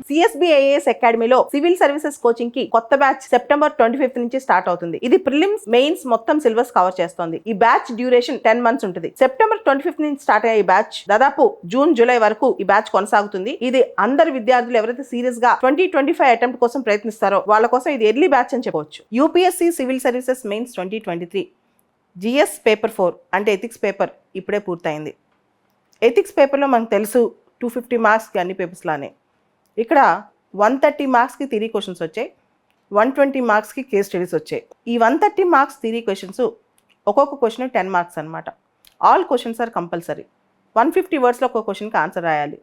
సిఎస్బిఐఏఎస్ అకాడమీలో civil services coaching కి కొత్త బ్యాచ్ సెప్టెంబర్ 25 నుంచి స్టార్ట్ అవుతుంది. ఇది ప్రిలిమ్స్ మెయిన్స్ మొత్తం సిలబస్ కవర్ చేస్తుంది. ఈ బ్యాచ్ డ్యూరేషన్ 10 months ఉంటుంది. సెప్టెంబర్ 25 నుంచి స్టార్ట్ అయ్యే ఈ బ్యాచ్ దాదాపు జూన్ జూలై వరకు ఈ బ్యాచ్ కొనసాగుతుంది. ఇది అందరు విద్యార్థులు ఎవరైతే సీరియస్ గా 2025 అటెంప్ట్ కోసం ప్రయత్నిస్తారో వాళ్ళ కోసం ఇది ఎర్లీ బ్యాచ్ అని చెప్పవచ్చు. UPSC civil services mains 2023 GS paper 4 అంటే ఎథిక్స్ పేపర్ ఇప్పుడే పూర్తయింది. ఎథిక్స్ పేపర్లో మనకు తెలుసు 250 మార్క్స్కి అన్ని పేపర్స్ లానే ఇక్కడ 130 మార్క్స్కి థియరీ క్వశ్చన్స్ వచ్చాయి, 120 మార్క్స్కి కేస్ స్టడీస్ వచ్చాయి. ఈ 130 మార్క్స్ థియరీ క్వశ్చన్స్ ఒక్కొక్క క్వశ్చన్ 10 మార్క్స్ అనమాట. All questions are compulsory. 150 wordsలో ఒక్కొక్క క్వశ్చన్కి ఆన్సర్ రాయాలి.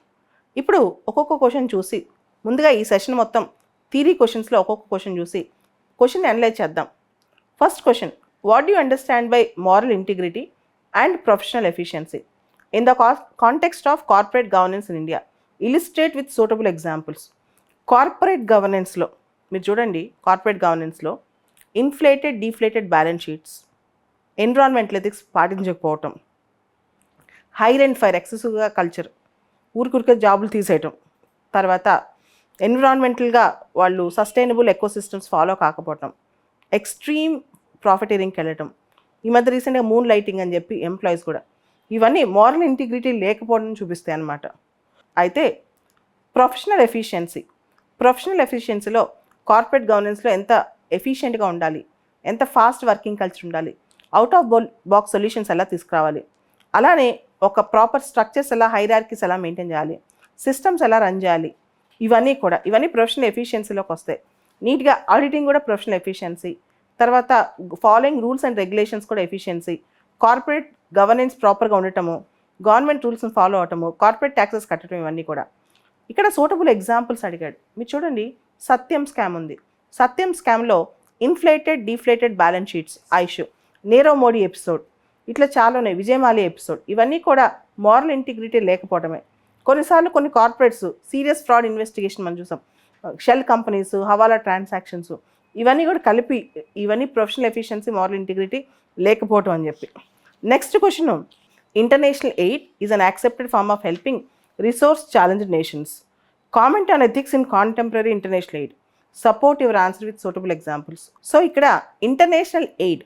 ఇప్పుడు ఒక్కొక్క క్వశ్చన్ చూసి ముందుగా ఈ సెషన్ మొత్తం థియరీ క్వశ్చన్స్లో ఒక్కొక్క క్వశ్చన్ చూసి క్వశ్చన్ అనలైజ్ చేద్దాం. First question, what do understand by moral integrity and professional efficiency in the context of corporate governance in India? Illustrate with suitable examples. Corporate గవర్నెన్స్లో మీరు చూడండి, కార్పొరేట్ గవర్నెన్స్లో inflated deflated balance sheets, environmental ethics పాటించకపోవటం, hire and fire ఎక్సెసివ్గా culture, ఊరికూరికే జాబులు తీసేయటం, తర్వాత ఎన్విరాన్మెంటల్గా వాళ్ళు సస్టైనబుల్ ఎకోసిస్టమ్స్ ఫాలో కాకపోవటం, ఎక్స్ట్రీమ్ ప్రాఫిటీరింగ్కి వెళ్ళటం, ఈ మధ్య రీసెంట్గా మూన్ లైటింగ్ అని చెప్పి ఎంప్లాయీస్ కూడా, ఇవన్నీ మారల్ ఇంటిగ్రిటీ లేకపోవడం చూపిస్తాయి అన్నమాట. అయితే ప్రొఫెషనల్ ఎఫిషియన్సీలో కార్పొరేట్ గవర్నెన్స్లో ఎంత ఎఫిషియెంట్గా ఉండాలి, ఎంత ఫాస్ట్ వర్కింగ్ కల్చర్ ఉండాలి, అవుట్ ఆఫ్ బాక్స్ సొల్యూషన్స్ ఎలా తీసుకురావాలి, అలానే ఒక ప్రాపర్ స్ట్రక్చర్స్ ఎలా, హైరార్కీస్ ఎలా మెయింటైన్ చేయాలి, సిస్టమ్స్ ఎలా రన్ చేయాలి, ఇవన్నీ ప్రొఫెషనల్ ఎఫిషియన్సీలోకి వస్తాయి. నీట్గా ఆడిటింగ్ కూడా ప్రొఫెషనల్ ఎఫిషియన్సీ, తర్వాత ఫాలోయింగ్ రూల్స్ అండ్ రెగ్యులేషన్స్ కూడా ఎఫిషియన్సీ, కార్పొరేట్ గవర్నెన్స్ ప్రాపర్గా ఉండటము, గవర్నమెంట్ రూల్స్ని ఫాలో అవటము, కార్పొరేట్ ట్యాక్సెస్ కట్టడం, ఇవన్నీ కూడా. ఇక్కడ సూటబుల్ ఎగ్జాంపుల్స్ అడిగాడు. మీరు చూడండి, సత్యం స్కామ్ ఉంది. సత్యం స్కామ్లో ఇన్ఫ్లేటెడ్ డీఫ్లేటెడ్ బ్యాలెన్స్ షీట్స్, ఐషు, నీరవ్ మోడీ ఎపిసోడ్, ఇట్లా చాలా ఉన్నాయి, విజయమాలి ఎపిసోడ్, ఇవన్నీ కూడా మారల్ ఇంటిగ్రిటీ లేకపోవడమే. కొన్నిసార్లు కొన్ని కార్పొరేట్స్ సీరియస్ ఫ్రాడ్ ఇన్వెస్టిగేషన్ మనం చూసాం, షెల్ కంపెనీస్, హవాలా ట్రాన్సాక్షన్స్, ఇవన్నీ కూడా కలిపి ఇవన్నీ ప్రొఫెషనల్ ఎఫిషియన్సీ, మారల్ ఇంటిగ్రిటీ లేకపోవటం అని చెప్పి. Next question, international aid is an accepted form of helping resource challenged nations. Comment on ethics in contemporary international aid. Support your answer with suitable examples. So ఇక్కడ international aid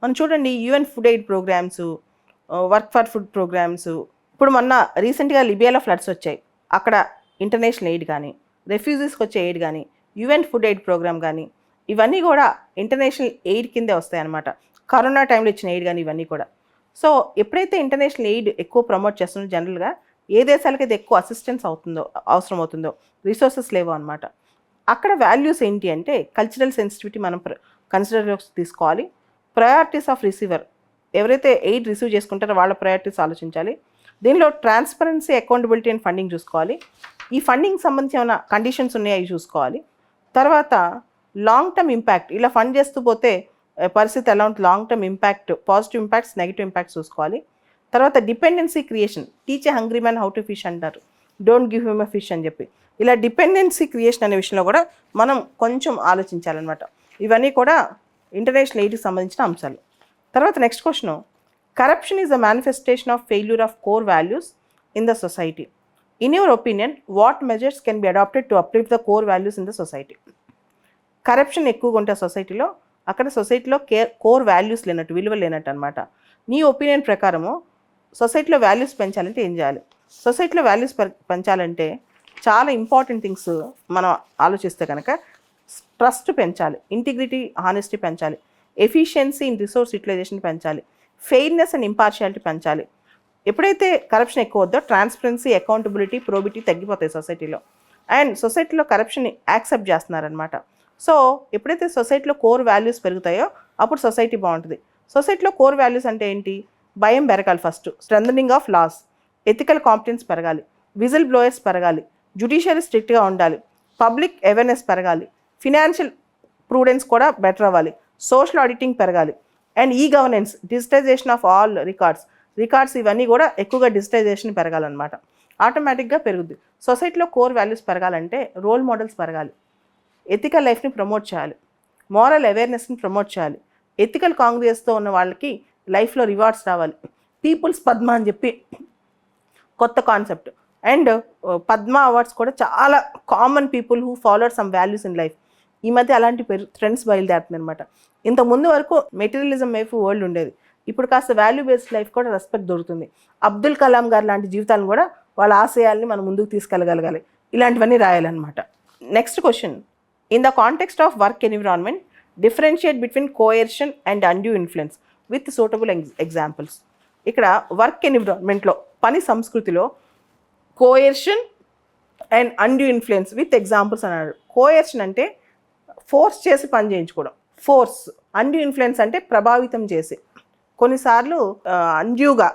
మనం చూడండి, UN food aid programmes, work for food programmes, ఇప్పుడు మొన్న రీసెంట్గా లిబియాలో floods వచ్చాయి, అక్కడ international aid కానీ, రెఫ్యూజీస్కి వచ్చే ఎయిడ్ కానీ, యుఎన్ ఫుడ్ ఎయిడ్ ప్రోగ్రామ్ కానీ, ఇవన్నీ కూడా ఇంటర్నేషనల్ ఎయిడ్ కిందే వస్తాయి అన్నమాట. కరోనా టైంలో ఇచ్చిన ఎయిడ్ కానీ ఇవన్నీ కూడా. సో ఎప్పుడైతే ఇంటర్నేషనల్ ఎయిడ్ ఎక్కువ ప్రమోట్ చేస్తుందో, జనరల్గా ఏ దేశాలకి అయితే ఎక్కువ అసిస్టెన్స్ అవసరం అవుతుందో, రిసోర్సెస్ లేవో అనమాట, అక్కడ వాల్యూస్ ఏంటి అంటే కల్చరల్ సెన్సిటివిటీ మనం కన్సిడర్లోకి తీసుకోవాలి. ప్రయారిటీస్ ఆఫ్ రిసీవర్, ఎవరైతే ఎయిడ్ రిసీవ్ చేసుకుంటారో వాళ్ళ ప్రయారిటీస్ ఆలోచించాలి. దీనిలో ట్రాన్స్పరెన్సీ, అకౌంటబిలిటీ అండ్ ఫండింగ్ చూసుకోవాలి. ఈ ఫండింగ్ సంబంధించి ఏమైనా కండిషన్స్ ఉన్నాయో అవి చూసుకోవాలి. తర్వాత లాంగ్ టర్మ్ ఇంపాక్ట్, ఇలా ఫండ్ చేస్తూ పోతే పరిస్థితి ఎలా ఉంటుంది, long term impact, positive impacts, negative impacts చూసుకోవాలి. తర్వాత dependency creation, teach a hungry man how to fish అంటారు, don't give him a fish అని చెప్పి. ఇలా డిపెండెన్సీ క్రియేషన్ అనే విషయంలో కూడా మనం కొంచెం ఆలోచించాలన్నమాట. ఇవన్నీ కూడా ఇంటర్నేషనల్ ఎయిడ్కి సంబంధించిన అంశాలు. తర్వాత next question, corruption is a manifestation of failure of core values in the society. In your opinion what measures can be adapted to uplift the core values in the society? Corruption ఎక్కువగా ఉంటే సొసైటీలో, అక్కడ సొసైటీలో core values లేనట్టు, విలువలు లేనట్టు అనమాట. నీ ఒపీనియన్ ప్రకారము సొసైటీలో వాల్యూస్ పెంచాలంటే ఏం చేయాలి? సొసైటీలో వాల్యూస్ పెంచాలంటే చాలా ఇంపార్టెంట్ థింగ్స్ మనం ఆలోచిస్తే కనుక, ట్రస్ట్ పెంచాలి, ఇంటిగ్రిటీ, హానెస్టీ పెంచాలి, ఎఫిషియన్సీ ఇన్ రిసోర్స్ యూటిలైజేషన్ పెంచాలి, ఫెయిర్నెస్ అండ్ ఇంపార్షియాలిటీ పెంచాలి. ఎప్పుడైతే కరప్షన్ ఎక్కువ వద్దో ట్రాన్స్పరెన్సీ, అకౌంటబిలిటీ, ప్రోబిటీ తగ్గిపోతాయి సొసైటీలో. అండ్ సొసైటీలో కరప్షన్ యాక్సెప్ట్ చేస్తున్నారనమాట. సో ఎప్పుడైతే సొసైటీలో కోర్ వాల్యూస్ పెరుగుతాయో అప్పుడు సొసైటీ బాగుంటుంది. సొసైటీలో కోర్ వాల్యూస్ అంటే ఏంటి? భయం పెరగాలి first, strengthening of laws, ethical competence పెరగాలి, విజిల్ బ్లోయర్స్ పెరగాలి, జ్యుడిషియరీ స్ట్రిక్ట్గా ఉండాలి, పబ్లిక్ అవేర్నెస్ పెరగాలి, ఫినాన్షియల్ ప్రూడెన్స్ కూడా బెటర్ అవ్వాలి, సోషల్ ఆడిటింగ్ పెరగాలి, and e governance, digitisation of all records ఇవన్నీ కూడా ఎక్కువగా డిజిటైజేషన్ పెరగాలన్నమాట. ఆటోమేటిక్గా పెరుగుద్ది. సొసైటీలో కోర్ వాల్యూస్ పెరగాలంటే రోల్ మోడల్స్ పెరగాలి, ఎథికల్ లైఫ్ని ప్రమోట్ చేయాలి, మోరల్ అవేర్నెస్ని ప్రమోట్ చేయాలి, ఎథికల్ కాంగ్రియస్తో ఉన్న వాళ్ళకి లైఫ్లో రివార్డ్స్ రావాలి. పీపుల్స్ పద్మ అని చెప్పి కొత్త కాన్సెప్ట్, అండ్ పద్మ అవార్డ్స్ కూడా చాలా common people who followed some values in life. ఈ మధ్య అలాంటి ట్రెండ్స్ బయలుదేరుతుంది అనమాట. ఇంతకుముందు వరకు మెటీరియలిజం వైపు వరల్డ్ ఉండేది, ఇప్పుడు కాస్త వాల్యూ బేస్డ్ లైఫ్ కూడా రెస్పెక్ట్ దొరుకుతుంది. అబ్దుల్ కలాం గారు లాంటి జీవితాలను కూడా వాళ్ళ ఆశయాల్ని మనం ముందుకు తీసుకెళ్ళగలగాలి. ఇలాంటివన్నీ రాయాలన్నమాట. Next question, in the context of work environment differentiate between coercion and undue influence with suitable examples. ఇక్కడ వర్క్ ఎన్విరాన్మెంట్లో, పని సంస్కృతిలో coercion and undue influence with examples అన్నాడు. కోయర్షన్ అంటే ఫోర్స్ చేసి పని చేయించుకోవడం, ఫోర్స్. అన్డ్యూ ఇన్ఫ్లుయెన్స్ అంటే ప్రభావితం చేసి. కొన్నిసార్లు అన్డ్యూగా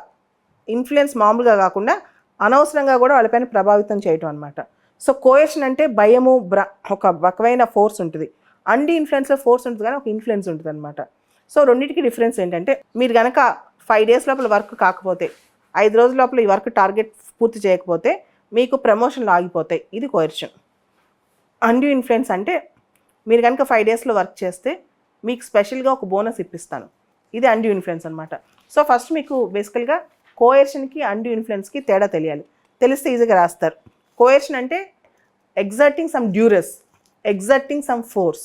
ఇన్ఫ్లుయెన్స్ మామూలుగా కాకుండా అనవసరంగా కూడా వాళ్ళపైన ప్రభావితం చేయటం అనమాట. సో కోయర్షన్ అంటే భయము, ఒక రకమైన ఫోర్స్ ఉంటుంది. అన్డ్యూ ఇన్ఫ్లుయెన్స్లో ఫోర్స్ ఉంటుంది కానీ ఒక ఇన్ఫ్లుయెన్స్ ఉంటుంది అనమాట. సో రెండింటికి డిఫరెన్స్ ఏంటంటే, మీరు కనుక 5 days లోపల వర్క్ కాకపోతే, 5 రోజుల లోపల ఈ వర్క్ టార్గెట్ పూర్తి చేయకపోతే మీకు ప్రమోషన్లు ఆగిపోతాయి. ఇది కోయర్షన్. అన్డ్యూ ఇన్ఫ్లుయెన్స్ అంటే, మీరు కనుక 5 daysలో వర్క్ చేస్తే మీకు స్పెషల్గా ఒక బోనస్ ఇప్పిస్తాను. ఇది అన్డ్యూ ఇన్ఫ్లుయెన్స్ అనమాట. సో ఫస్ట్ మీకు బేసికల్గా కోయర్షన్కి అన్డ్యూ ఇన్ఫ్లుయెన్స్కి తేడా తెలియాలి. తెలిస్తే ఈజీగా రాస్తారు. కోయర్షన్ అంటే ఎగ్జర్టింగ్ సమ్ ఎగ్జర్టింగ్ సమ్ ఫోర్స్,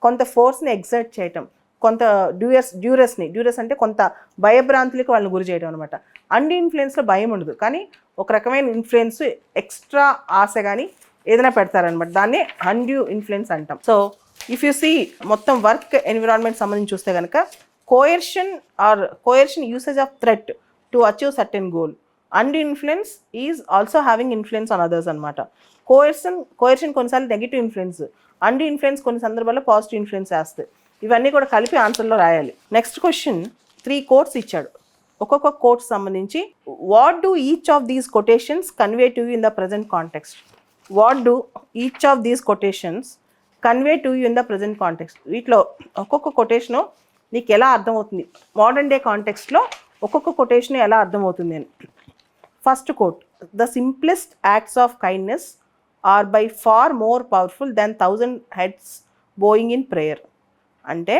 కొంత ఫోర్స్ని ఎగ్జర్ట్ చేయటం, కొంత డ్యూరస్ అంటే కొంత భయభ్రాంతులకు వాళ్ళని గురి చేయడం అనమాట. అన్డ్యూ ఇన్ఫ్లుయెన్స్లో భయం ఉండదు, కానీ ఒక రకమైన ఇన్ఫ్లుయెన్స్, ఎక్స్ట్రా ఆశ కానీ ఏదైనా పెడతారనమాట. దాన్ని అన్డ్యూ ఇన్ఫ్లుయెన్స్ అంటాం. సో ఇఫ్ యూ సీ మొత్తం వర్క్ ఎన్విరాన్మెంట్ సంబంధించి చూస్తే కనుక coercion usage of threat to achieve certain goal. Undue influence is also having influence on others అనమాట. కోయర్షన్ కొన్నిసార్లు నెగిటివ్ ఇన్ఫ్లుయెన్స్, అన్డ్యూ ఇన్ఫ్లుయెన్స్ కొన్ని సందర్భాల్లో పాజిటివ్ ఇన్ఫ్లుయెన్స్ వేస్తాయి. ఇవన్నీ కూడా కలిపి ఆన్సర్లో రాయాలి. నెక్స్ట్ క్వశ్చన్, 3 quotes ఇచ్చాడు. ఒక్కొక్క కోట్ సంబంధించి what do each of these quotations convey to you in the present context. What do each of these quotations convey to you in the present context. వీటిలో ఒక్కొక్క కొటేషను నీకు ఎలా అర్థమవుతుంది, modern day కాంటెక్స్ట్లో ఒక్కొక్క quotation ఎలా అర్థమవుతుంది అని. First quote, the simplest acts of kindness are by far more powerful than 1000 heads bowing in prayer. అంటే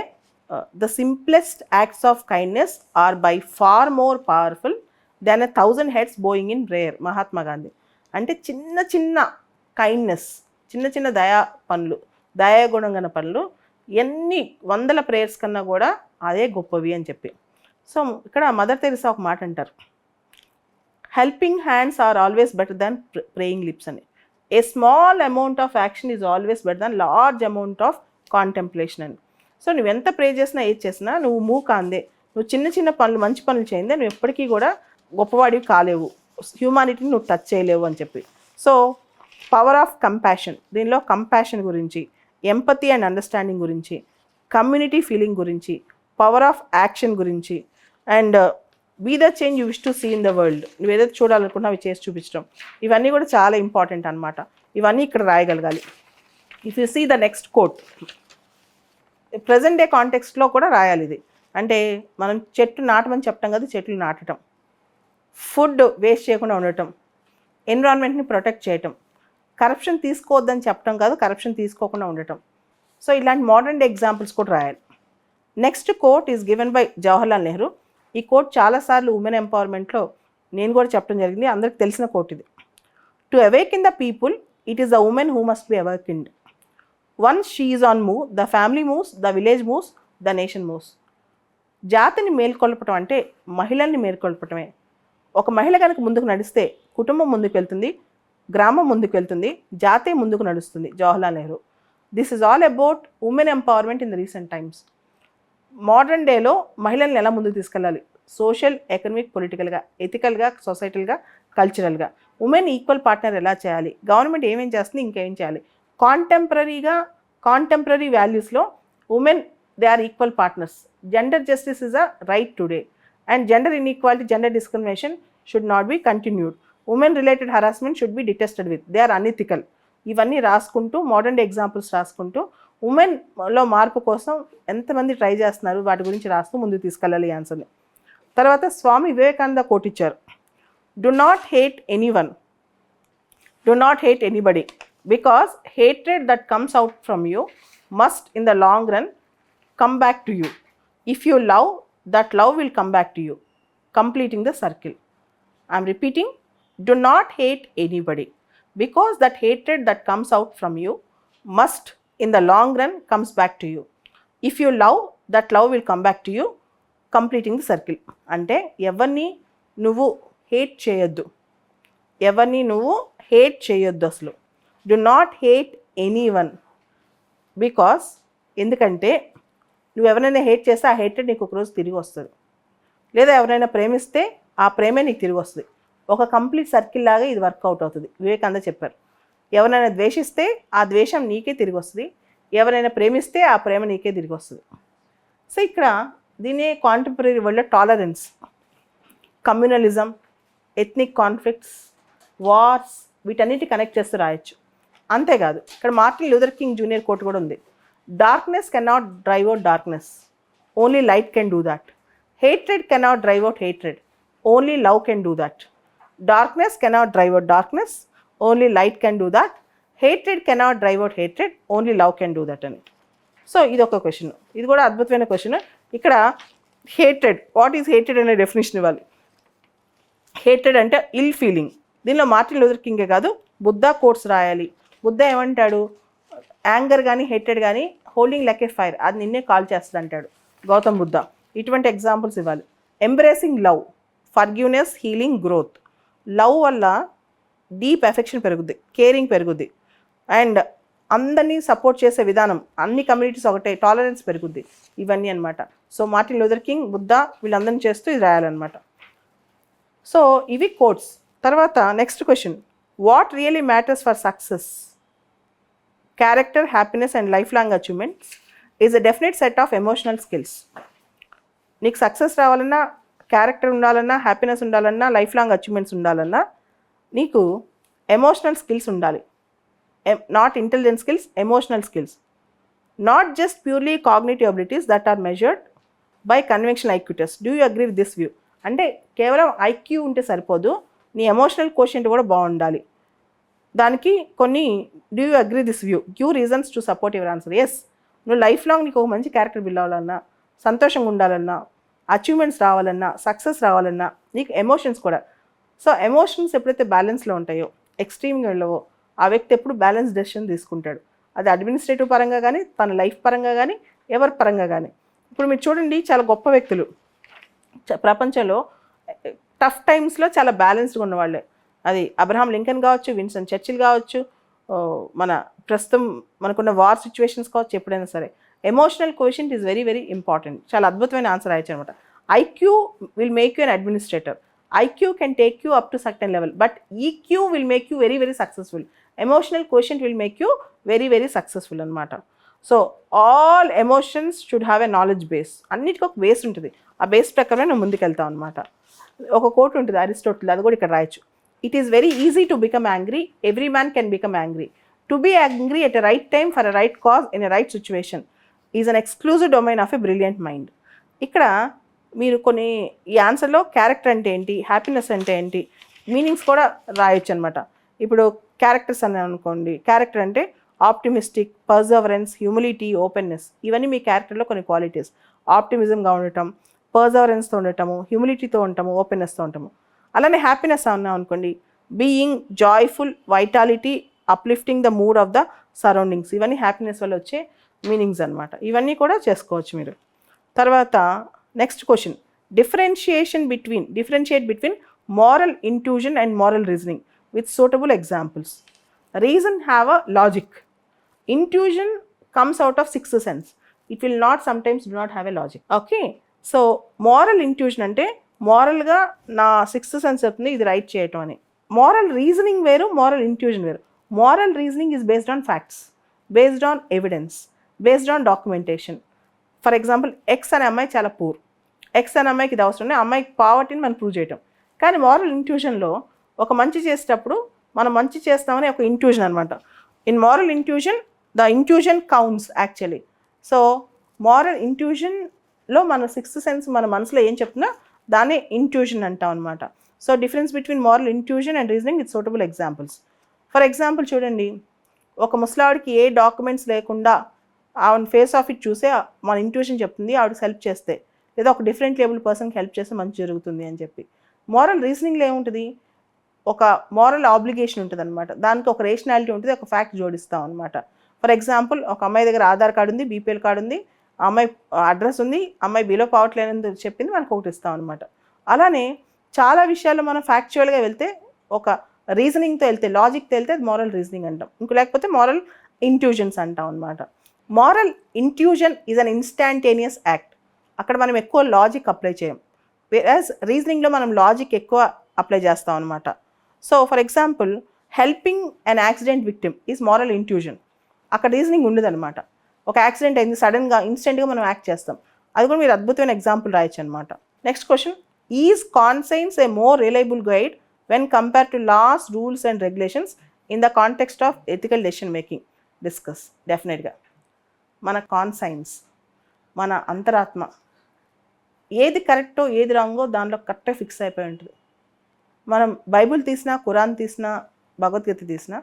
the simplest acts of kindness are by far more powerful than 1000 heads bowing in prayer. Mahatma Gandhi. అంటే చిన్న చిన్న kindness, చిన్న చిన్న దయాగుణం గల పనులు ఎన్ని వందల ప్రేయర్స్ కన్నా కూడా అదే గొప్పవి అని చెప్పి. సో ఇక్కడ మదర్ తెరిసా ఒక మాట అంటారు, helping hands are always better than praying lips అని. A small amount of action is always better than large amount of contemplation అని. సో నువ్వు ఎంత ప్రే చేసినా ఏది చేసినా నువ్వు మూకాందే, నువ్వు చిన్న చిన్న పనులు మంచి పనులు చేయిందే నువ్వు ఎప్పటికీ కూడా గొప్పవాడివి కాలేవు, హ్యూమానిటీని నువ్వు టచ్ చేయలేవు అని చెప్పి. సో పవర్ ఆఫ్ కంపాషన్, దీనిలో కంపాషన్ గురించి, ఎంపతి అండ్ అండర్స్టాండింగ్ గురించి, కమ్యూనిటీ ఫీలింగ్ గురించి, పవర్ ఆఫ్ యాక్షన్ గురించి, and be the change you wish to see in the world. నువ్వు ఏదైతే చూడాలనుకున్నా అవి చేసి చూపించడం, ఇవన్నీ కూడా చాలా ఇంపార్టెంట్ అనమాట. ఇవన్నీ ఇక్కడ రాయగలగాలి. If you see the next quote, present day కాంటెక్స్ట్లో కూడా రాయాలి ఇది. అంటే మనం చెట్లు నాటమని చెప్తాం కదా, చెట్లు నాటడం, ఫుడ్ వేస్ట్ చేయకుండా ఉండటం, ఎన్విరాన్మెంట్ని ప్రొటెక్ట్ చేయటం, కరప్షన్ తీసుకోవద్దని చెప్పడం కాదు, కరప్షన్ తీసుకోకుండా ఉండటం. సో ఇలాంటి మోడర్న్ డే ఎగ్జాంపుల్స్ కూడా రాయాలి. Next quote is given by Jawaharlal Nehru. ఈ కోట్ చాలాసార్లు ఉమెన్ ఎంపవర్మెంట్లో నేను కూడా చెప్పడం జరిగింది, అందరికి తెలిసిన కోట్ ఇది. To awaken the people it is the women who must be awakened. Once she is on move, the family moves, the village moves, the nation moves. జాతిని మేల్కొల్పటం అంటే మహిళల్ని మేల్కొల్పటమే. ఒక మహిళ కనుక ముందుకు నడిస్తే కుటుంబం ముందుకు వెళ్తుంది, గ్రామం ముందుకు వెళ్తుంది, జాతే ముందుకు నడుస్తుంది. Jawaharlal Nehru. This is all about women empowerment in the recent times. Modern డేలో మహిళల్ని ఎలా ముందుకు తీసుకెళ్ళాలి, సోషల్, ఎకనమిక్, పొలిటికల్గా, ఎథికల్గా, సొసైటల్గా, కల్చరల్గా. ఉమెన్ ఈక్వల్ పార్ట్నర్ ఎలా చేయాలి, గవర్నమెంట్ ఏమేం చేస్తుంది, ఇంకేం చేయాలి. కాంటెంపరీ వాల్యూస్లో women they are equal partners. Gender justice is a right today and gender inequality, gender discrimination should not be continued. Women related harassment should be detested with, they are అన్ఇథికల్. ఇవన్నీ రాసుకుంటూ, modern day examples రాసుకుంటూ, ఉమెన్లో మార్పు కోసం ఎంతమంది try చేస్తున్నారు వాటి గురించి రాస్తూ ముందుకు తీసుకెళ్ళాలి ఆన్సర్ని. తర్వాత స్వామి వివేకానంద కోట్ ఇచ్చారు, do not hate anyone, do not hate anybody, because hatred that comes out from you must in the long run come back to you. If you love, that love will come back to you, completing the circle. I'm repeating, Do not hate anybody, because that hatred that comes out from you must in the long run comes back to you. If you love, that love will come back to you, completing the circle. అంటే ఎవరిని నువ్వు hate చేయొద్దు, ఎవరిని నువ్వు hate చేయొద్దు అసలు. Do not hate any one, because ఎందుకంటే నువ్వు ఎవరైనా హేట్ చేస్తే ఆ హేటెడ్ నీకు ఒకరోజు తిరిగి వస్తుంది, లేదా ఎవరైనా ప్రేమిస్తే ఆ ప్రేమే నీకు తిరిగి వస్తుంది. ఒక కంప్లీట్ సర్కిల్ లాగా ఇది వర్కౌట్ అవుతుంది. వివేకానంద చెప్పారు, ఎవరైనా ద్వేషిస్తే ఆ ద్వేషం నీకే తిరిగి వస్తుంది, ఎవరైనా ప్రేమిస్తే ఆ ప్రేమ నీకే తిరిగి వస్తుంది. సో ఇక్కడ దీనే కాంటెంపరీ వరల్డ్లో tolerance, communalism, ethnic conflicts, wars, వీటన్నిటి కనెక్ట్ చేస్తూ రాయొచ్చు. అంతేకాదు ఇక్కడ Martin Luther King junior quote కూడా ఉంది, darkness cannot drive out darkness, only light can do that. Hatred cannot drive out hatred, only love can do that. Darkness cannot drive out darkness, only light can do that. Hatred cannot drive out hatred, only love can do that అని. So ఇది ఒక question, ఇది కూడా అద్భుతమైన question. ఇక్కడ hatred, what is hatred అనే definition ఇవ్వాలి. Hatred అంటే ఇల్ ఫీలింగ్. దీనిలో మార్టిన్ లూథర్ కింగే కాదు, బుద్ధా కోట్స్ రాయాలి. బుద్ధ ఏమంటాడు, యాంగర్ కానీ హేట్రెడ్ కానీ హోల్డింగ్ లైక్ ఏ ఫైర్, అది నిన్నే కాల్ చేస్తుంది అంటాడు గౌతమ్ బుద్ధ. ఇటువంటి ఎగ్జాంపుల్స్ ఇవ్వాలి. Embracing love, forgiveness, healing, growth. Love వల్ల డీప్ ఎఫెక్షన్ పెరుగుద్ది, కేరింగ్ పెరుగుద్ది, అండ్ అందరినీ సపోర్ట్ చేసే విధానం, అన్ని కమ్యూనిటీస్ ఒకటే, టాలరెన్స్ పెరుగుద్ది, ఇవన్నీ అనమాట. So Martin Luther king, Buddha వీళ్ళందరినీ చేస్తూ ఇది రాయాలన్నమాట. సో ఇవి కోట్స్. తర్వాత next question, what really matters for success? Character, happiness and life long achievements is a definite set of emotional skills. నీకు సక్సెస్ రావాలన్నా, క్యారెక్టర్ ఉండాలన్నా, హ్యాపీనెస్ ఉండాలన్నా, లైఫ్ లాంగ్ అచీవ్మెంట్స్ ఉండాలన్నా నీకు ఎమోషనల్ స్కిల్స్ ఉండాలి. Not intelligence skills, emotional skills. Not just purely cognitive abilities that are measured by conventional IQ test. Do you agree with this view? అంటే కేవలం IQ ఉంటే సరిపోదు, నీ ఎమోషనల్ కోషెంట్ కూడా బాగుండాలి. దానికి కొన్ని do you agree this view, give reasons to support your answer. Yes, నువ్వు లైఫ్ లాంగ్ నీకు ఒక మంచి క్యారెక్టర్ బిల్డ్ అవ్వాలన్నా, సంతోషంగా ఉండాలన్నా, అచీవ్మెంట్స్ రావాలన్నా, సక్సెస్ రావాలన్నా నీకు ఎమోషన్స్ కూడా. సో ఎమోషన్స్ ఎప్పుడైతే బ్యాలెన్స్లో ఉంటాయో, ఎక్స్ట్రీమ్గా వెళ్ళవో, ఆ వ్యక్తి ఎప్పుడు బ్యాలెన్స్ డెసిషన్ తీసుకుంటాడు. అది అడ్మినిస్ట్రేటివ్ పరంగా కానీ, తన లైఫ్ పరంగా కానీ, ఎవరి పరంగా కానీ. ఇప్పుడు మీరు చూడండి, చాలా గొప్ప వ్యక్తులు ప్రపంచంలో టఫ్ టైమ్స్లో చాలా బ్యాలెన్స్డ్గా ఉన్నవాళ్ళే. అది అబ్రహాం లింకన్ కావచ్చు, విన్స్టన్ చర్చిల్ కావచ్చు, మన ప్రస్తుతం మనకున్న వార్ సిచ్యువేషన్స్ కావచ్చు, ఎప్పుడైనా సరే emotional quotient is very very important. చాలా అద్భుతమైన ఆన్సర్ అయ్యచ్చు అనమాట. IQ will make you an administrator. IQ can take you up to certain level, but EQ will make you very very successful. Emotional quotient will make you very very successful అనమాట. So all emotions should have a knowledge base. అన్నిటికీ ఒక base ఉంటుంది, ఆ base ప్రకారమే నువ్వు ముందుకు వెళ్తావు అనమాట. ఒక కోట్ ఉంటుంది అరిస్టోటిల్, అది కూడా ఇక్కడ రాయొచ్చు. It is very easy to become angry, every man can become angry. To be angry at a right time for a right cause in a right situation is an exclusive domain of a brilliant mind. ఇక్కడ మీరు కొన్ని ఈ ఆన్సర్లో character అంటే ఏంటి, happiness అంటే ఏంటి, meanings కూడా రాయొచ్చు అనమాట. ఇప్పుడు క్యారెక్టర్స్ అని అనుకోండి, క్యారెక్టర్ అంటే ఆప్టిమిస్టిక్, పర్జవరెన్స్, హ్యూమిలిటీ, ఓపెన్నెస్, ఇవన్నీ మీ క్యారెక్టర్లో కొన్ని క్వాలిటీస్. ఆప్టిమిజంగా ఉండటం, పర్జవరెన్స్తో ఉండటము, హ్యూమిలిటీతో ఉండటము, ఓపెన్నెస్తో ఉండటము. అలానే హ్యాపీనెస్ అన్నాం అనుకోండి, being joyful, vitality, uplifting the mood of the surroundings, ఇవన్నీ హ్యాపీనెస్ వల్ల వచ్చే మీనింగ్స్ అనమాట. ఇవన్నీ కూడా చేసుకోవచ్చు మీరు. తర్వాత next question, differentiate between moral intuition and moral reasoning with suitable examples. Reason have a logic. Intuition comes out of sixth sense. It will not sometimes do not have a logic. Okay. So moral intuition అంటే మోరల్గా నా sixth sense చెప్తుంది ఇది right చేయటం అని. Moral reasoning వేరు, moral ఇంట్యూజన్ వేరు. Moral reasoning is based on facts, based on evidence, based on documentation. For example, X అనే అమ్మాయి చాలా పూర్, ఎక్స్ అనే అమ్మాయికి ఇది అవసరం, అమ్మాయికి పావర్టీని మనం ప్రూవ్ చేయటం. కానీ మోరల్ ఇంట్యూషన్లో ఒక మంచి చేసేటప్పుడు మనం మంచి చేస్తామని ఒక ఇంట్యూషన్ అనమాట. In moral intuition the intuition counts actually. So moral ఇంట్యూషన్లో మన సిక్స్త్ సెన్స్ మన మనసులో ఏం చెప్తున్నా దాన్ని ఇంట్యూషన్ అంటాం అనమాట. So difference between moral intuition and reasoning with suitable examples. For example చూడండి, ఒక ముసలావిడికి ఏ డాక్యుమెంట్స్ లేకుండా ఆవిడ ఫేస్ ఆఫ్ ఇట్ చూసే మన ఇంట్యూషన్ చెప్తుంది ఆవిడకి హెల్ప్ చేస్తే, లేదా ఒక డిఫరెంట్ లేబుల్ పర్సన్కి హెల్ప్ చేస్తే మంచి జరుగుతుంది అని చెప్పి. మోరల్ రీజనింగ్లో ఏముంటుంది, ఒక మారల్ ఆబ్లిగేషన్ ఉంటుంది అనమాట. దానికి ఒక రేషనాలిటీ ఉంటుంది, ఒక ఫ్యాక్ట్ జోడిస్తాం అనమాట. ఫర్ ఎగ్జాంపుల్, ఒక అమ్మాయి దగ్గర ఆధార్ కార్డు ఉంది, బీపీఎల్ కార్డు ఉంది, ఆ అమ్మాయి అడ్రస్ ఉంది, అమ్మాయి బిలో పోవట్లేదని చెప్పింది, మనకు ఒకటి ఇస్తాం అనమాట. అలానే చాలా విషయాల్లో మనం ఫ్యాక్చువల్గా వెళ్తే, ఒక రీజనింగ్తో వెళ్తే, లాజిక్తో వెళ్తే అది మారల్ రీజనింగ్ అంటాం. ఇంకో లేకపోతే మారల్ ఇంట్యూజన్స్ అంటాం అనమాట. Moral intuition is an instantaneous act. అక్కడ మనం ఎక్కువ లాజిక్ అప్లై చేయం. వేరాజ్ రీజనింగ్లో మనం లాజిక్ ఎక్కువ అప్లై చేస్తాం అనమాట. So for example, helping an accident victim is moral intuition. అక్కడ రీజనింగ్ ఉండదన్నమాట. ఒక యాక్సిడెంట్ అయింది, సడన్గా ఇన్స్టెంట్గా మనం యాక్ట్ చేస్తాం. అది కూడా మీరు అద్భుతమైన ఎగ్జాంపుల్ రాయొచ్చు అనమాట. Next question, is conscience a more reliable guide when compare to laws, rules and regulations in the context of ethical decision making? Discuss. డెఫినెట్గా మన కాన్సైన్స్, మన అంతరాత్మ ఏది కరెక్టో ఏది రాంగో దానిలో కరెక్ట్గా ఫిక్స్ అయిపోయి ఉంటుంది. మనం బైబుల్ తీసినా, ఖురాన్ తీసినా, భగవద్గీత తీసినా,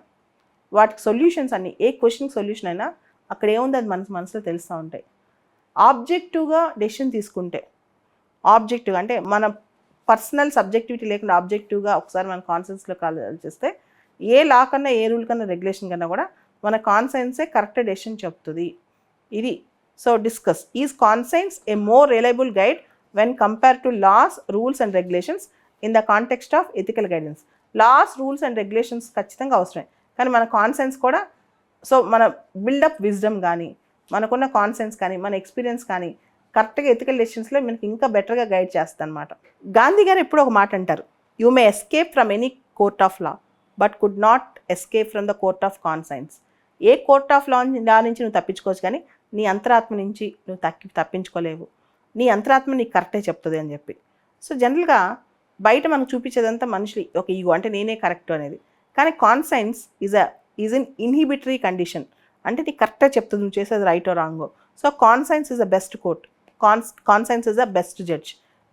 వాటికి సొల్యూషన్స్ అన్నీ, ఏ క్వశ్చన్కి సొల్యూషన్ అయినా అక్కడ ఏముంది అది మనసులో తెలుస్తూ ఉంటాయి. ఆబ్జెక్టివ్గా డెసిషన్ తీసుకుంటే, ఆబ్జెక్టివ్గా అంటే మన పర్సనల్ సబ్జెక్టివిటీ లేకుండా ఆబ్జెక్టివ్గా ఒకసారి మన కాన్సెన్స్లో ఆలోచిస్తే, ఏ లా కన్నా, ఏ రూల్ కన్నా, రెగ్యులేషన్ కన్నా కూడా మన కాన్సెన్సే కరెక్ట్ డెసిషన్ చెప్తుంది. ఇది. So discuss. Is conscience a more reliable guide when compare to laws, rules and regulations in the context of ethical guidance? Laws, rules and regulations ఖచ్చితంగా అవసరమే, కానీ మన కాన్సెన్స్ కూడా, సో మన బిల్డప్ విజ్డమ్ కానీ, మనకున్న కాన్సెన్స్ కానీ, మన ఎక్స్పీరియన్స్ కానీ కరెక్ట్గా ఎథికల్ డెసిషన్స్లో మనకి ఇంకా బెటర్గా గైడ్ చేస్తుంది అనమాట. గాంధీ గారు ఎప్పుడు ఒక మాట అంటారు, you may escape from any court of law but could not escape from the court of conscience. A court of law నుంచి నువ్వు తప్పించుకోవచ్చు, కానీ నీ అంతరాత్మ నుంచి నువ్వు తప్పించుకోలేవు. నీ అంతరాత్మ నీకు కరెక్టే చెప్తుంది అని చెప్పి. సో జనరల్గా బయట మనకు చూపించేదంతా మనుషులు ఒక ఈగో, అంటే నేనే కరెక్ట్ అనేది. కానీ conscience is in inhibitory condition, అంటే నీకు కరెక్ట్గా చెప్తుంది నువ్వు చేసేది రైటో రాంగో. So conscience is the best court, conscience is the best judge,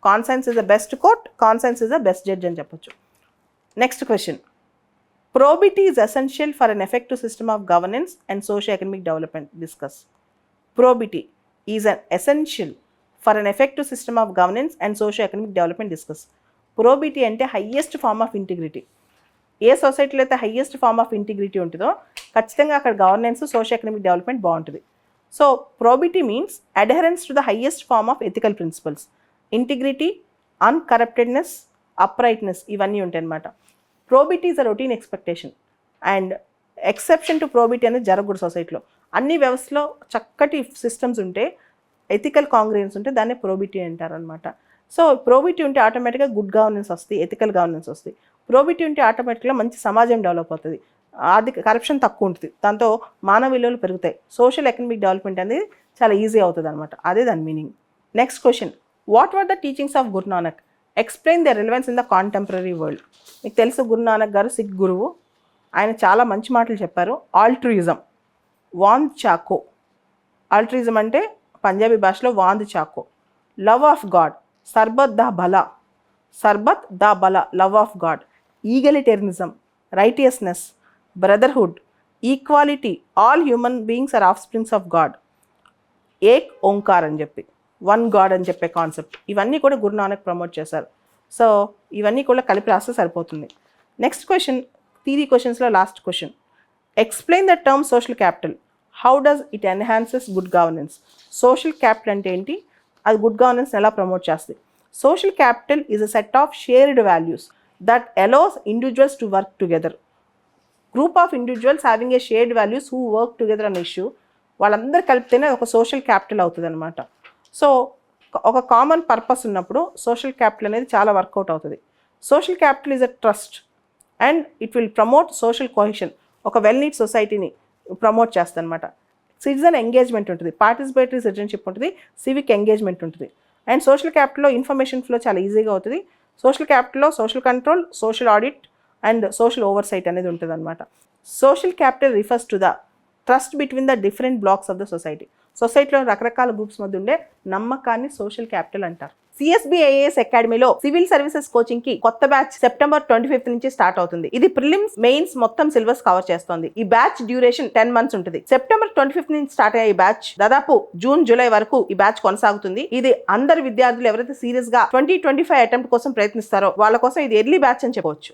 conscience is the best court, conscience is the best judge అని చెప్పొచ్చు. Next question, probity is essential for an effective system of governance and socio-economic development. Discuss. Probity is an essential for an effective system of governance and socio-economic development. Discuss. Probity అంటే highest form of integrity. ఏ సొసైటీలో అయితే highest form of integrity ఉంటుందో ఖచ్చితంగా అక్కడ governance, socio economic development బాగుంటుంది. So probity means adherence to the highest form of ethical principles. Integrity, uncorruptedness, uprightness ఇవన్నీ ఉంటాయి అన్నమాట. probity is a routine expectation and exception to probity అనేది జరగకూడదు సొసైటీలో. అన్ని వ్యవస్థలో చక్కటి సిస్టమ్స్ ఉంటే, ఎథికల్ కాంగ్రియన్స్ ఉంటే దాన్ని probity అంటారు అనమాట. సో probity ఉంటే ఆటోమేటిక్గా గుడ్ గవర్నెన్స్ వస్తుంది, ఎథికల్ గవర్నెన్స్ వస్తుంది. probity ఉంటే ఆటోమేటిక్గా మంచి సమాజం డెవలప్ అవుతుంది, ఆర్థిక కరప్షన్ తక్కువ ఉంటుంది, దాంతో మానవ విలువలు పెరుగుతాయి, సోషల్ ఎకనామిక్ డెవలప్మెంట్ అనేది చాలా ఈజీ అవుతుంది అనమాట. అదే దాని meaning. Next question, what were the teachings of Guru Nanak? Explain the relevance in the contemporary world. మీకు తెలుసు గురు నానక్ గారు సిక్ గురువు, ఆయన చాలా మంచి మాటలు చెప్పారు. Altruism, వాంద్ choco. ఆల్ట్రూయిజం అంటే పంజాబీ భాషలో వాంద్ చాకో. లవ్ ఆఫ్ గాడ్, సర్బత్ ద బలా, సర్బత్ ద బలా, love of God. Egalitarianism, righteousness, brotherhood, equality, all human beings are offsprings of God. Ek Onkar అని చెప్పి, వన్ గాడ్ అని చెప్పే కాన్సెప్ట్, ఇవన్నీ కూడా గురు నానక్ ప్రమోట్ చేశారు. సో ఇవన్నీ కూడా కలిపి రాస్తే సరిపోతుంది. నెక్స్ట్ క్వశ్చన్, థియరీ క్వశ్చన్స్లో last question, explain the term social capital. How does it enhances good governance? Social capital అంటే ఏంటి, అది గుడ్ గవర్నెన్స్ ఎలా ప్రమోట్ చేస్తుంది? Social capital is a set of shared values that allows individuals to work together. Group of individuals having a shared values who work together అనే issue, వాళ్ళందరూ కలిపితేనే ఒక social capital అవుతుంది అనమాట. సో ఒక common purpose ఉన్నప్పుడు social capital అనేది చాలా work out అవుతుంది. Social capital is a trust and it will promote social cohesion. ఒక వెల్ నీడ్ సొసైటీని ప్రమోట్ చేస్తుంది అనమాట. సిటిజన్ ఎంగేజ్మెంట్ ఉంటుంది, పార్టిసిపేటరీ సిటిజన్షిప్ ఉంటుంది, సివిక్ ఎంగేజ్మెంట్ ఉంటుంది. అండ్ సోషల్ క్యాపిటల్లో ఇన్ఫర్మేషన్ ఫ్లో చాలా ఈజీగా అవుతుంది. సోషల్ క్యాపిటల్లో social control, social audit and social oversight అనేది ఉంటుంది అనమాట. Social capital refers to the trust between the different blocks of the society. సొసైటీలో రకరకాల గ్రూప్స్ మధ్య ఉండే నమ్మకాన్ని సోషల్ క్యాపిటల్ అంటారు. CSB-IAS అకాడమీలో సివిల్ సర్వీసెస్ కోచింగ్ కి కొత్త బ్యాచ్ సెప్టెంబర్ 25 నుంచి స్టార్ట్ అవుతుంది. ఇది ప్రిలిమ్స్, మెయిన్స్ మొత్తం సిలబస్ కవర్ చేస్తుంది. ఈ బ్యాచ్ డ్యూరేషన్ 10 months ఉంటుంది. సెప్టెంబర్ 25 నుంచి స్టార్ట్ అయ్యే ఈ బ్యాచ్ దాదాపు జూన్, జూలై వరకు ఈ బ్యాచ్ కొనసాగుతుంది. ఇది అందరి విద్యార్థులు ఎవరైతే సీరియస్ గా 2025 అటెంప్ట్ కోసం ప్రయత్నిస్తారో వాళ్ళ కోసం ఇది ఎర్లీ బ్యాచ్ అని చెప్పవచ్చు.